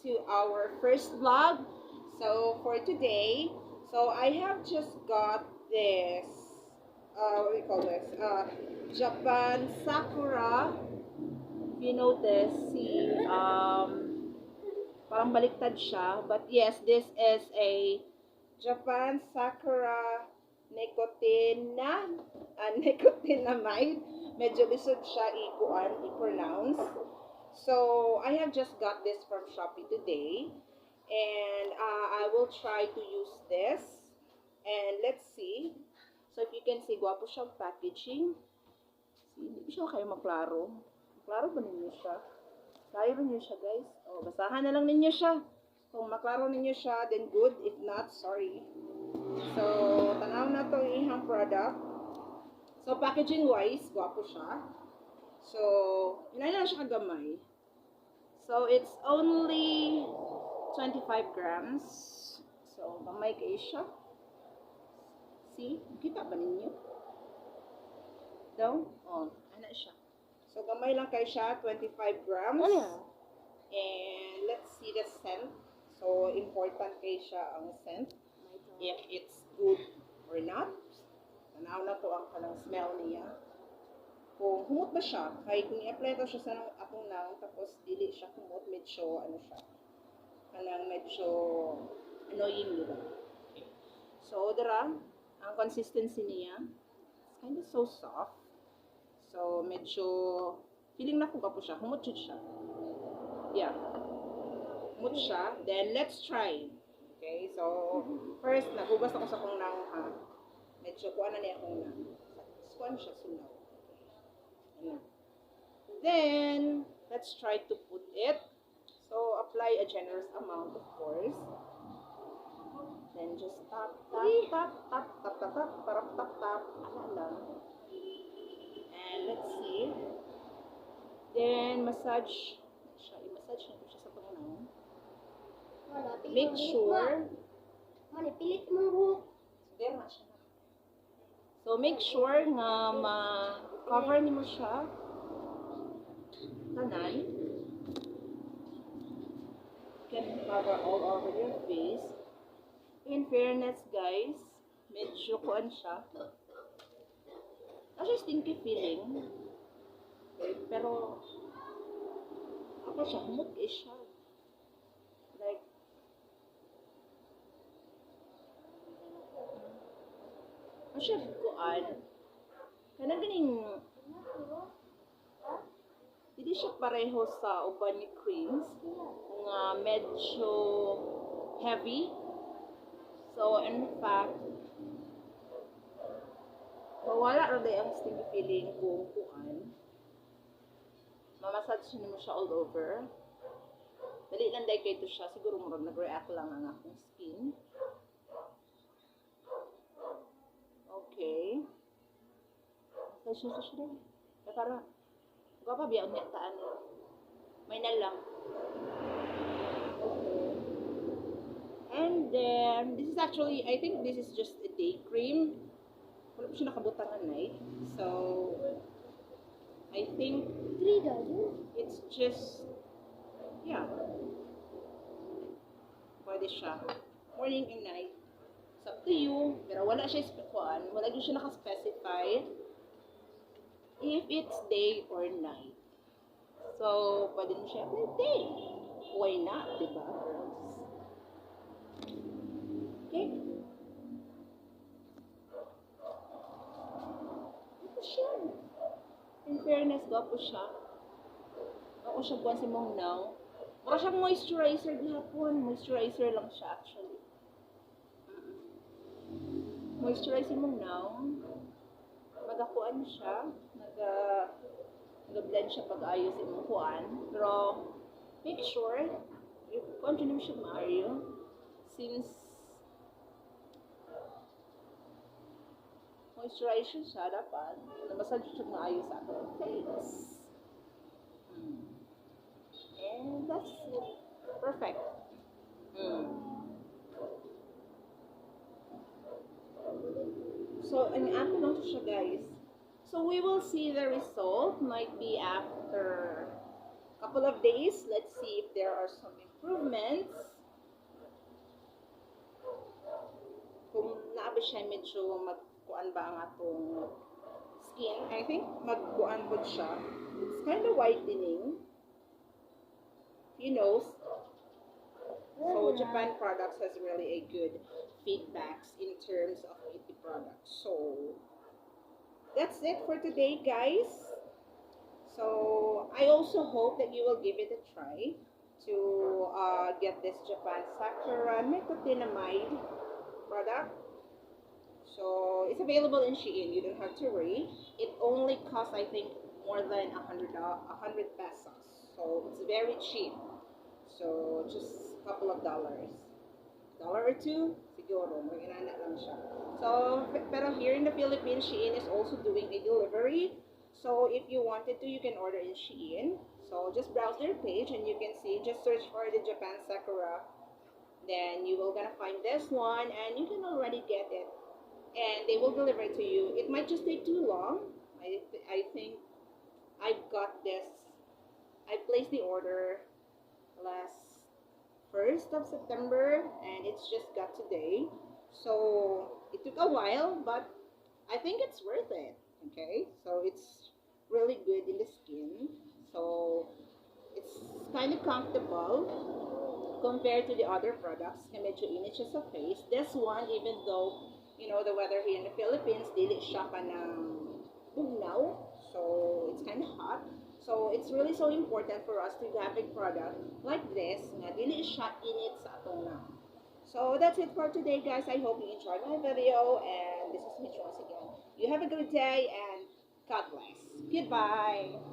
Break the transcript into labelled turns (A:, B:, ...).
A: to our first vlog. So for today, so I have just got this, what do you call this? Japan Sakura. If you notice, see, parang baliktad siya. But yes, this is a Japan Sakura Nicotinamide. Medyo lisod siya i-pronounce. So, I have just got this from Shopee today. And I will try to use this. And let's see. So, if you can see, gwapo siyang packaging. See, hindi siya kayo maklaro. Maklaro ba ninyo siya? Klaro ninyo siya, guys. O, basahan na lang ninyo siya. Kung maklaro ninyo siya, then good. If not, sorry. So, tanaw na itong ihang product. So, packaging-wise, gwapo siya. So, inay lang siya kagamay. So, it's only 25 grams. So, gamay kayo siya. See? Kita ba ninyo? Daw? Oh, ano siya. So, gamay lang kayo siya, 25 grams. And let's see the scent. So, important kayo siya ang scent. If it's good or not. Tanaw na to ang kanang smell niya. Kung humot ba siya, kaya kung i-apply to siya sa akong nang, tapos dili siya humot, medyo, ano siya, kanang medyo annoying nila. Okay. So, dara, ang consistency niya, it's kind of so soft. So, medyo, feeling na ko pa po siya, humot siya. Yeah. Humot siya. Then, let's try. Okay, so, first, nagubas ako sa kong nang, medyo, kuha na niya akong nang. Squan siya, sunaw. Then, let's try to put it. So, apply a generous amount, of course. Then, just tap, tap, tap, tap, tap, tap, tap, tap, tap, tap, lang. And let's see. Then, massage. I-massage na siya sa pangunaw. Make sure.
B: Manipilit mo buhok.
A: So, make sure nga ma-cover niyo siya. Tanan. You can cover all over your face. In fairness, guys, medyo kuan siya. Actually, stinky feeling. Okay, pero, ako siya, humot siya. Like, siya kuan. Kana ganing hindi siya pareho sa uban ni creams nga medyo heavy. So in fact, mawala ra day ang stinky feeling kung kuan. Mamassage mo siya all over. Dali lang day kay to siya, siguro murag nag-react lang ang akong skin. Okay. Kasi siya rin. Para, gwa pa biya unya taan. May na lang. Okay. And then, this is actually, I think this is just a day cream. Wala po siya nakabutang na night. So, I think, it's just, yeah. Pwede siya. Morning and night. It's up to you. Pero wala siya kuan, wala din siya naka-specify if it's day or night. So, pwede mo siya every day. Why not, diba? Okay? Ito siya. In fairness, gwapo siya. Ako siya kuan si mong now. Mura siyang moisturizer gihapon. Moisturizer lang siya actually. Moisturizing mong now. Magakuan siya. Nag-blend siya pag-ayos imong kuan. Pero, make sure, if continue siya maayo, since moisturization siya, dapat, na-massage siya maayo sa ating face. And that's it. Perfect. So, ang ato lang to siya, guys. So, we will see the result. Might be after couple of days. Let's see if there are some improvements. Kung naabi siya medyo magkuan ba ang atong skin, I think magkuan po siya. It's kind of whitening. You know, so Japan products has really a good feedbacks in terms of beauty products. So that's it for today, guys. So I also hope that you will give it a try to get this Japan Sakura Nicotinamide product. So it's available in Shein. You don't have to worry. It only costs, I think, more than 100 pesos. So it's very cheap. So just a couple of dollars. Dollar or two, siguro. Mag-inana lang siya. So, pero here in the Philippines, Shein is also doing a delivery. So if you wanted to, you can order in Shein. So just browse their page and you can see, just search for the Japan Sakura. Then you will gonna find this one and you can already get it. And they will deliver it to you. It might just take too long. I think I've got this. I placed the order last 1st of September and it's just got today. So it took a while, but I think it's worth it. Okay, so it's really good in the skin. So it's kind of comfortable compared to the other products na medyo init siya sa face. This one, even though, you know, the weather here in the Philippines, dili siya ka ng bugnaw. So it's kind of hot. So it's really so important for us to have a product like this na dili siya init sa atong na. So that's it for today, guys. I hope you enjoyed my video, and this is Mitch once again. You have a good day and God bless. Goodbye.